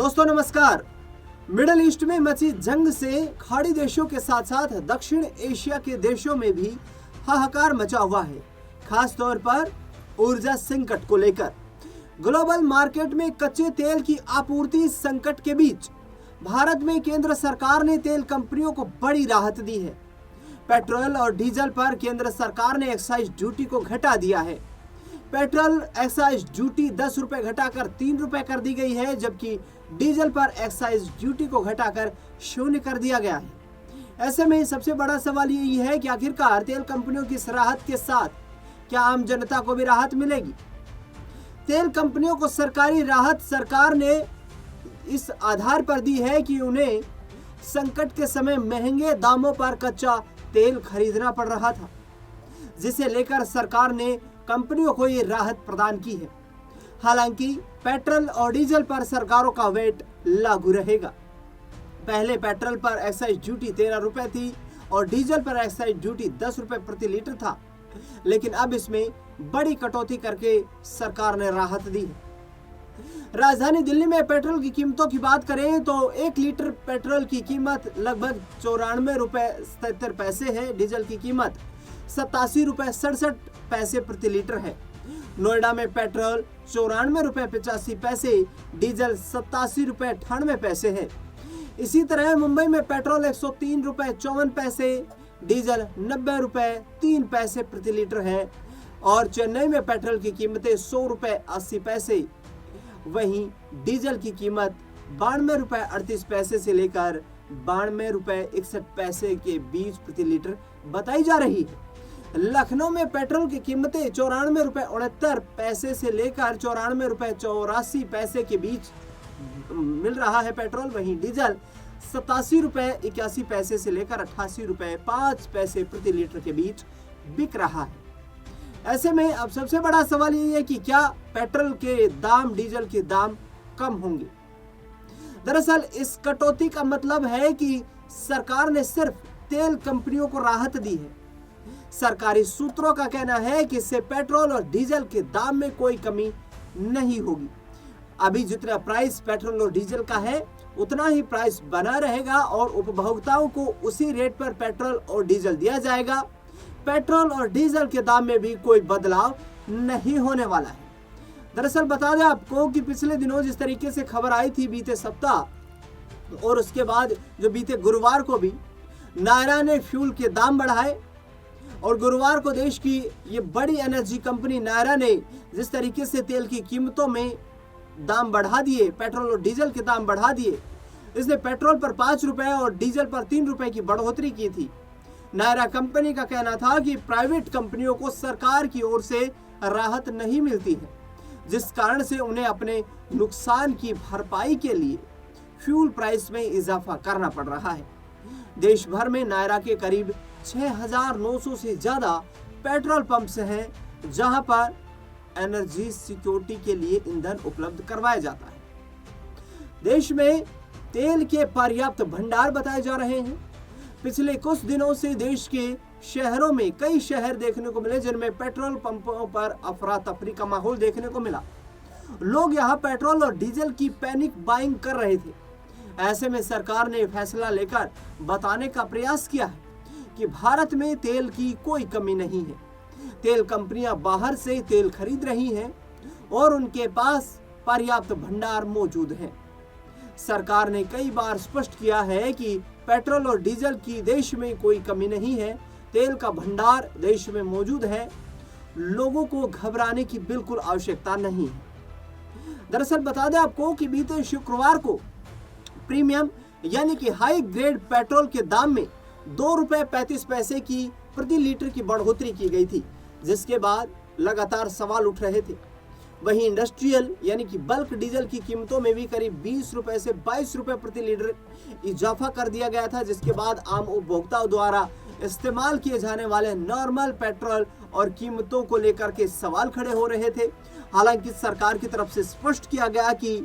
दोस्तों नमस्कार। Middle east में मची जंग से खाड़ी देशों के साथ साथ दक्षिण एशिया के देशों में भी हाहाकार मचा हुआ है, खास तौर पर ऊर्जा संकट को लेकर। ग्लोबल मार्केट में कच्चे तेल की आपूर्ति संकट के बीच भारत में केंद्र सरकार ने तेल कंपनियों को बड़ी राहत दी है। पेट्रोल और डीजल पर केंद्र सरकार ने एक्साइज ड्यूटी को घटा दिया है। पेट्रोल एक्साइज ड्यूटी 10 रुपए घटाकर 3 रुपए कर दी गई है, जबकि डीजल पर एक्साइज ड्यूटी को घटाकर 0 कर दिया गया है। ऐसे में सबसे बड़ा सवाल यही है कि आखिरकार तेल कंपनियों की इस राहत के साथ क्या आम जनता को भी राहत मिलेगी। तेल कंपनियों को सरकारी राहत सरकार ने इस आधार पर दी है कि उन्हें संकट के समय महंगे दामों पर कच्चा तेल खरीदना पड़ रहा था, जिसे लेकर सरकार ने कंपनियों को ये राहत प्रदान की है। हालांकि पेट्रोल और डीजल पर सरकारों का वेट लागू रहेगा। पहले पेट्रोल पर एक्साइज ड्यूटी 13 रुपए थी और डीजल पर एक्साइज ड्यूटी 10 रुपए प्रति लीटर था, लेकिन अब इसमें बड़ी कटौती करके सरकार ने राहत दी है। राजधानी दिल्ली में पेट्रोल की कीमतों की बात करें तो 1 लीटर पेट्रोल की कीमत लगभग 94 रुपए 77 पैसे है। डीजल की कीमत 87 रुपए 67 पैसे प्रति लीटर है। नोएडा में पेट्रोल 94 रुपए 85 पैसे, डीजल 87 रुपए 98 पैसे है। इसी तरह मुंबई में पेट्रोल 103 रुपए 54 पैसे, डीजल 90 रुपए 3 पैसे प्रति लीटर है और चेन्नई में पेट्रोल की कीमतें 100 रुपए 80 पैसे, वहीं डीजल की कीमत 92 रुपए 38 पैसे से लेकर 92 रुपए 61 पैसे के बीच प्रति लीटर बताई जा रही है। लखनऊ में पेट्रोल की कीमतें 94 रुपए 69 पैसे से लेकर 94 रुपए 84 पैसे के बीच मिल रहा है पेट्रोल, वहीं डीजल 87 रुपए 81 पैसे से लेकर 88 रुपए 5 पैसे प्रति लीटर के बीच बिक रहा है। ऐसे में अब सबसे बड़ा सवाल ये है कि क्या पेट्रोल के दाम डीजल के दाम कम होंगे। दरअसल इस कटौती का मतलब है कि सरकार ने सिर्फ तेल कंपनियों को राहत दी है। सरकारी सूत्रों का कहना है कि इससे पेट्रोल और डीजल के दाम में कोई कमी नहीं होगी। अभी जितना प्राइस पेट्रोल और डीजल का है उतना ही प्राइस बना रहेगा और उपभोक्ताओं को उसी रेट पर पेट्रोल और डीजल दिया जाएगा। पेट्रोल और डीजल के दाम में भी कोई बदलाव नहीं होने वाला है। दरअसल बता दें आपको कि पिछले दिनों जिस तरीके से खबर आई थी बीते सप्ताह और उसके बाद जो बीते गुरुवार को भी नायरा ने फ्यूल के दाम बढ़ाए और गुरुवार को देश की ये बड़ी एनर्जी कंपनी नायरा ने जिस तरीके से तेल की कीमतों में दाम बढ़ा दिए, पेट्रोल और डीजल के दाम बढ़ा दिए, इसने पेट्रोल पर 5 रुपए और डीजल पर 3 रुपए की बढ़ोतरी की थी। नायरा कंपनी का कहना था कि प्राइवेट कंपनियों को सरकार की ओर से राहत नहीं मिलती है, जिस कारण से उन्हें अपने नुकसान की भरपाई के लिए फ्यूल प्राइस में इजाफा करना पड़ रहा है। देश भर में नायरा के करीब 6,900 से ज्यादा पेट्रोल पंप्स हैं, जहां पर एनर्जी सिक्योरिटी के लिए ईंधन उपलब्ध करवाया जाता है। देश में तेल के पर्याप्त भंडार बताए जा रहे हैं। पिछले कुछ दिनों से देश के शहरों में कई शहर देखने को मिले जिनमें पेट्रोल पंपों पर अफरा तफरी का माहौल देखने को मिला। लोग यहां पेट्रोल और डीजल की पैनिक बाइंग कर रहे थे। ऐसे में सरकार ने फैसला लेकर बताने का प्रयास किया है कि भारत में तेल की कोई कमी नहीं है। तेल कंपनियां बाहर से तेल खरीद रही हैं और उनके पास पर्याप्त भंडार मौजूद है। सरकार ने कई बार स्पष्ट किया है कि पेट्रोल और डीजल की देश में कोई कमी नहीं है, तेल का भंडार देश में मौजूद है, लोगों को घबराने की बिल्कुल आवश्यकता नहीं है। दरअसल बता दें आपको कि बीते शुक्रवार को प्रीमियम यानी कि हाई ग्रेड पेट्रोल के दाम में 2 रुपए 35 पैसे की प्रति लीटर की बढ़ोतरी की गई थी, जिसके बाद लगातार सवाल उठ रहे थे। वहीं इंडस्ट्रियल यानी कि बल्क डीजल की कीमतों में भी करीब 20 रुपए से 22 रुपए प्रति लीटर इजाफा कर दिया गया था, जिसके बाद आम उपभोक्ताओं द्वारा इस्तेमाल किए जाने वाले नॉर्मल पेट्रोल और कीमतों को लेकर के सवाल खड़े हो रहे थे। हालांकि सरकार की तरफ से स्पष्ट किया गया कि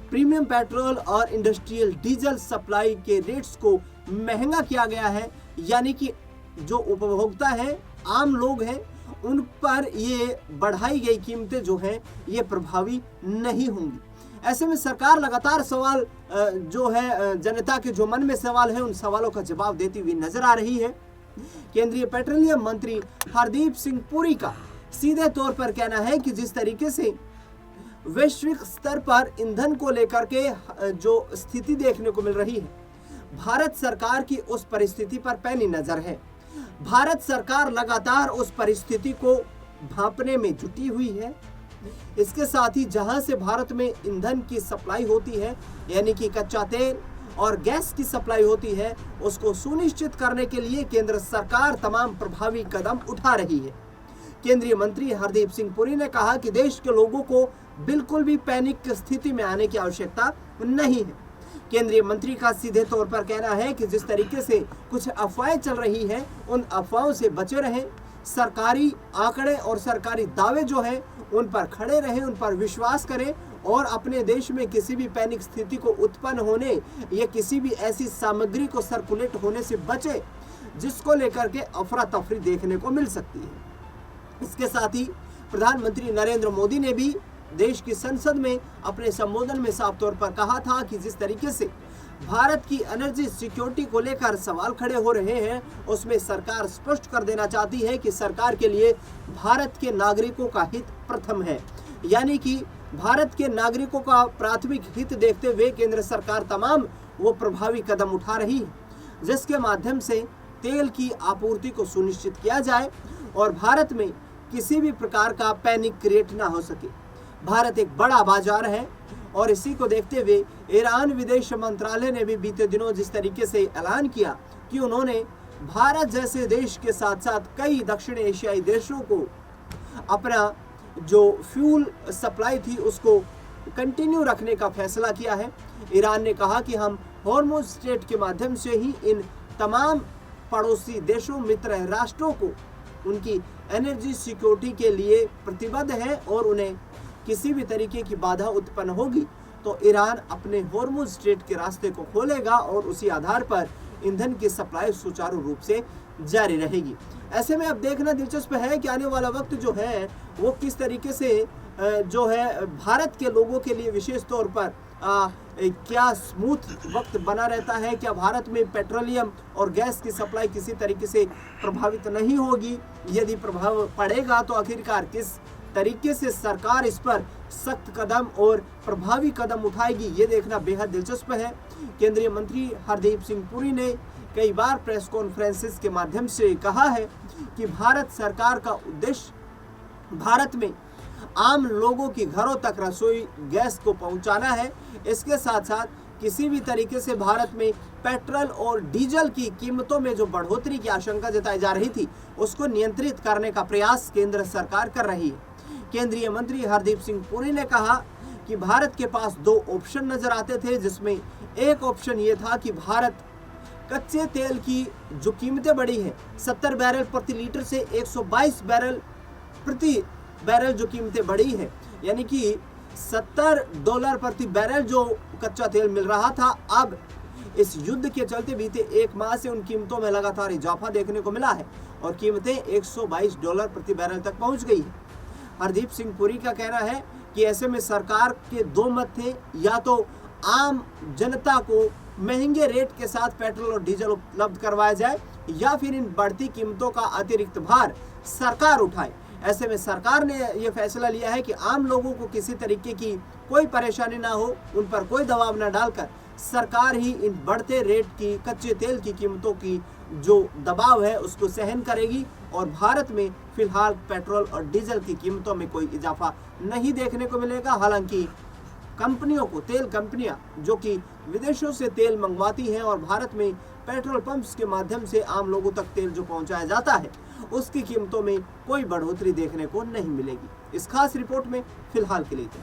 प्रीमियम पेट्रोल और इंडस्ट्रियल डीजल सप्लाई के रेट्स को महंगा किया गया है, यानी कि जो उपभोक्ता हैं, आम लोग हैं, उन पर ये बढ़ाई गई कीमतें जो हैं ये प्रभावी नहीं होंगी। ऐसे में सरकार लगातार सवाल जो है जनता के जो मन में सवाल है उन सवालों का जवाब देती हुई नजर आ रही है। केंद्रीय पेट्रोलियम मंत्री हरदीप सिंह पुरी का सीधे तौर पर कहना है कि जिस तरीके से वैश्विक स्तर पर ईंधन को लेकर के जो स्थिति देखने को मिल रही है, भारत सरकार की उस परिस्थिति पर पैनी नजर है। भारत सरकार लगातार उस परिस्थिति को भांपने में जुटी हुई है। इसके साथ ही जहां से भारत में ईंधन की सप्लाई होती है, यानी कि कच्चा तेल और गैस की सप्लाई होती है, उसको सुनिश्चित करने के लिए केंद्र सरकार तमाम प्रभावी कदम उठा रही है। केंद्रीय मंत्री हरदीप सिंह पुरी ने कहा कि देश के लोगों को बिल्कुल भी पैनिक की स्थिति में आने की आवश्यकता नहीं है। केंद्रीय मंत्री का सीधे तौर पर कहना है कि जिस तरीके से कुछ अफवाहें चल रही हैं, उन अफवाहों से बचे रहें। सरकारी आंकड़े और सरकारी दावे जो हैं उन पर खड़े रहें, उन पर विश्वास करें और अपने देश में किसी भी पैनिक स्थिति को उत्पन्न होने या किसी भी ऐसी सामग्री को सर्कुलेट होने से बचे जिसको लेकर के अफरा तफरी देखने को मिल सकती है। इसके साथ ही प्रधानमंत्री नरेंद्र मोदी ने भी देश की संसद में अपने संबोधन में साफ तौर पर कहा था कि जिस तरीके से भारत की एनर्जी सिक्योरिटी को लेकर सवाल खड़े हो रहे हैं, उसमें सरकार स्पष्ट कर देना चाहती है कि सरकार के लिए भारत के नागरिकों का हित प्रथम है, यानी कि भारत के नागरिकों का प्राथमिक हित देखते हुए केंद्र सरकार तमाम वो प्रभावी कदम उठा रही है जिसके माध्यम से तेल की आपूर्ति को सुनिश्चित किया जाए और भारत में किसी भी प्रकार का पैनिक क्रिएट ना हो सके। भारत एक बड़ा बाजार है और इसी को देखते हुए ईरान विदेश मंत्रालय ने भी बीते दिनों जिस तरीके से ऐलान किया कि उन्होंने भारत जैसे देश के साथ साथ कई दक्षिण एशियाई देशों को अपना जो फ्यूल सप्लाई थी उसको कंटिन्यू रखने का फैसला किया है। ईरान ने कहा कि हम हॉर्मुज़ स्ट्रेट के माध्यम से ही इन तमाम पड़ोसी देशों, मित्र राष्ट्रों को उनकी एनर्जी सिक्योरिटी के लिए प्रतिबद्ध है और उन्हें किसी भी तरीके की बाधा उत्पन्न होगी तो ईरान अपने हॉर्मुज़ स्ट्रेट के रास्ते को खोलेगा और उसी आधार पर ईंधन की सप्लाई सुचारू रूप से जारी रहेगी। ऐसे में अब देखना दिलचस्प है कि आने वाला वक्त जो है वो किस तरीके से जो है भारत के लोगों के लिए विशेष तौर पर क्या स्मूथ वक्त बना रहता है, क्या भारत में पेट्रोलियम और गैस की सप्लाई किसी तरीके से प्रभावित नहीं होगी, यदि प्रभाव पड़ेगा तो आखिरकार किस तरीके से सरकार इस पर सख्त कदम और प्रभावी कदम उठाएगी, ये देखना बेहद दिलचस्प है। केंद्रीय मंत्री हरदीप सिंह पुरी ने कई बार प्रेस कॉन्फ्रेंसेस के माध्यम से कहा है कि भारत सरकार का उद्देश्य भारत में आम लोगों की घरों तक रसोई गैस को पहुंचाना है। इसके साथ साथ किसी भी तरीके से भारत में पेट्रोल और डीजल की कीमतों में जो बढ़ोतरी की आशंका जताई जा रही थी उसको नियंत्रित करने का प्रयास केंद्र सरकार कर रही है। केंद्रीय मंत्री हरदीप सिंह पुरी ने कहा कि भारत के पास दो ऑप्शन नजर आते थे, जिसमें एक ऑप्शन ये था कि भारत कच्चे तेल की जो कीमतें बढ़ी है 70 बैरल प्रति लीटर से 122 बैरल प्रति बैरल जो कीमतें बढ़ी है, यानी कि $70 प्रति बैरल जो कच्चा तेल मिल रहा था, अब इस युद्ध के चलते बीते एक माह से उन कीमतों में लगातार इजाफा देखने को मिला है और कीमतें $122 प्रति बैरल तक पहुंच गई है। हरदीप सिंह पुरी का कहना है कि ऐसे में सरकार के दो मत थे, या तो आम जनता को महंगे रेट के साथ पेट्रोल और डीजल उपलब्ध करवाया जाए या फिर इन बढ़ती कीमतों का अतिरिक्त भार सरकार उठाए। ऐसे में सरकार ने यह फैसला लिया है कि आम लोगों को किसी तरीके की कोई परेशानी ना हो, उन पर कोई दबाव ना डालकर सरकार ही इन बढ़ते रेट की कच्चे तेल की कीमतों की जो दबाव है उसको सहन करेगी और भारत में फिलहाल पेट्रोल और डीजल की कीमतों में कोई इजाफा नहीं देखने को मिलेगा। हालांकि कंपनियों को, तेल कंपनियां जो कि विदेशों से तेल मंगवाती हैं और भारत में पेट्रोल पंप्स के माध्यम से आम लोगों तक तेल जो पहुंचाया जाता है उसकी कीमतों में कोई बढ़ोतरी देखने को नहीं मिलेगी। इस खास रिपोर्ट में फिलहाल के लिए